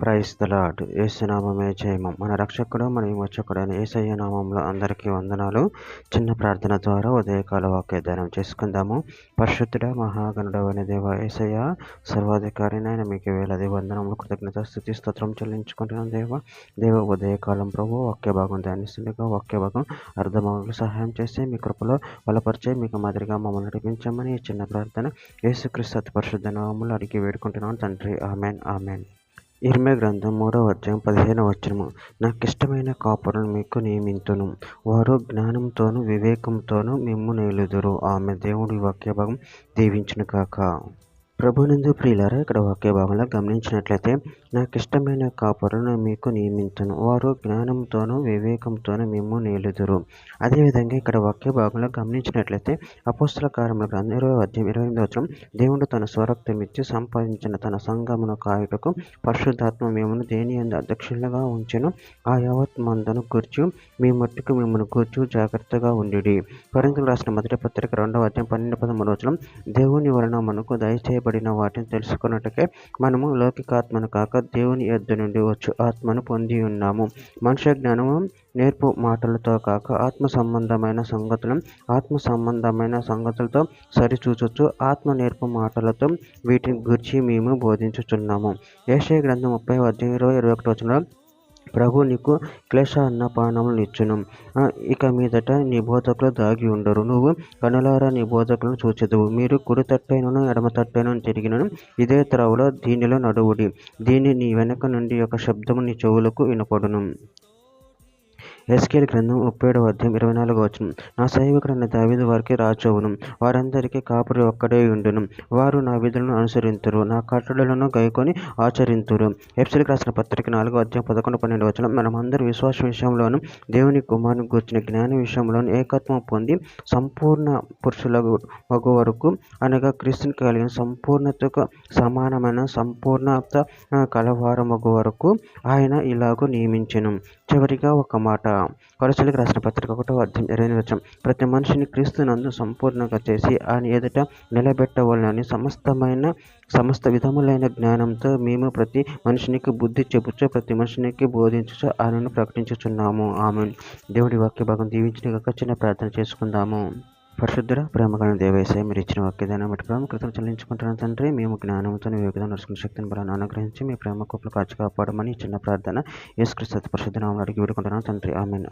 Praise the lord. యేసు నామమే జయము. మన రక్షకుడు మన విమోచకుడైన యేసయ్య నామంలో అందరికీ వందనాలు. చిన్న ప్రార్థన ద్వారా ఉదయకాల వాక్య ధ్యానం చేసుకుందాము. పరిశుద్ధుడ మహాగణుడైన దేవ యేసయ్య, సర్వాధికారినైన మీకు వేలాది వందనములు, కృతజ్ఞత స్తుతి స్తోత్రం చెల్లించుకుంటున్నాను దేవ ఉదయకాలం ప్రభు వాక్య భాగం ధ్యానిస్తుండగా వాక్య భాగం అర్థమవులకు సహాయం చేసి మీ కృపలో బలపరిచే మీకు మాదిరిగా మమ్మల్ని నడిపించమని ఈ చిన్న ప్రార్థన యేసుక్రీస్తు అతి పరిశుద్ధ నామములో అడిగి వేడుకుంటున్నాను తండ్రి. Amen amen. ఇర్మియా గ్రంథం 3వ అధ్యాయం 15వ వచనము. నాకిష్టమైన కాపురులను మీకు నియమింతును, వారు జ్ఞానంతోనూ వివేకంతోనూ మిమ్ము నేలుదురు. ఆమె దేవుడి వాక్య భాగం దీవించును కాక. ప్రభునందు ప్రియులారా, ఇక్కడ వాక్య భాగంలో గమనించినట్లయితే నాకిష్టమైన కాపురులను మీకు నియమించును, వారు జ్ఞానంతోనూ వివేకంతోనూ మిమ్ము నేలుదురు. అదేవిధంగా ఇక్కడ వాక్య భాగంలో గమనించినట్లయితే అపోస్తల కార్యముల గ్రంథం 20వ అధ్యాయం 28వ వచనం, దేవుడు తన స్వరక్తం ఇచ్చి సంపాదించిన తన సంఘమును కాయుటకు పరిశుద్ధాత్మ మిమ్మల్ని దేని యందు అధ్యక్షులుగా ఉంచెను, ఆ యావత్ మందను గూర్చి మీ మట్టుకు మిమ్మల్ని గూర్చి జాగ్రత్తగా ఉండుడి. కొరింథీయులకు రాసిన మొదటి పత్రిక 2వ అధ్యాయం 12-13వ వచనం, దేవుని వలన మనకు దయచేయబడిన వాటిని తెలుసుకున్నట్టుకే మనము లౌకికాత్మను కాక దేవుని యొద్ద నుండి వచ్చు ఆత్మను పొంది ఉన్నాము. మనుష్య జ్ఞానము నేర్పు మాటలతో కాక ఆత్మ సంబంధమైన సంగతులతో సరిచూచుచు ఆత్మ నేర్పు మాటలతో వీటిని గురించి మేము బోధించుచున్నాము. యెషయా గ్రంథం 30వ అధ్యాయం 20-21 వచనంలో, ప్రభు నీకు క్లేశ అన్నపానములు ఇచ్చును, ఇక మీదట నీ బోధకులు దాగి ఉండరు, నువ్వు కనులారా నీ బోధకులను చూచెదవు, మీరు కుడి తట్టైనను ఎడమ తట్టైనను తిరిగినను ఇదే త్రవలో దీనిలో నడువుడి, దీని నీ వెనక నుండి ఒక శబ్దము నీ చెవులకు వినపడును. ఎస్కేల్ గ్రంథం 37వ అధ్యాయం 24వ వచనం, నా సేవకుడైన దావీదు వారికి రాజవును, వారందరికీ కాపురి ఒక్కడే ఉండును, వారు నా విధులను అనుసరింతురు, నా కట్టడలను గైకొని ఆచరింతురు. ఎఫెసీయులకు రాసిన పత్రిక 4వ అధ్యాయం 11-12వ వచనం, మనమందరూ విశ్వాస విషయంలోను దేవుని కుమారుని గూర్చిన జ్ఞాన విషయంలోను ఏకత్వం పొంది సంపూర్ణ పురుషులకు మగు వరకు, అనగా క్రీస్తుని కలిగిన సంపూర్ణతకు సమానమైన సంపూర్ణత కలవారు మగు వరకు ఆయన ఇలాగూ నియమించెను. చివరిగా ఒక మాట, కొలస్సీయులకు రాసిన పత్రిక 1వ అధ్యాయం 28వ వచనం, ప్రతి మనిషిని క్రీస్తునందు సంపూర్ణంగా చేసి ఆయన ఎదుట నిలబెట్టవలెనని సమస్త విధములైన జ్ఞానంతో మేము ప్రతి మనిషినికి బుద్ధి చెప్పుచు ప్రతి మనిషినికి బోధించుచు ఆయనను ప్రకటించుచున్నాము. ఆమెన్. దేవుడి వాక్య భాగం దీవించిన కాక చిన్న ప్రార్థన చేసుకుందాము. పరిశుద్ధుడ ప్రేమగల దేవేశయ, మీరు ఇచ్చిన వాక్యదానం బట్టి ప్రేమ కృతజ్ఞతలు చెల్లించుకుంటున్నాను తండ్రి. మేము జ్ఞానంతో వివేకం నడుచుకునే శక్తిని బలాన్ని అనుగ్రహించి మీ ప్రేమ కృపలు కాచి కాపాడమని చిన్న ప్రార్థన యేసుక్రీస్తు పరిశుద్ధ నామములో అడిగి వేడుకుంటున్నాను తండ్రి. ఆమెన్.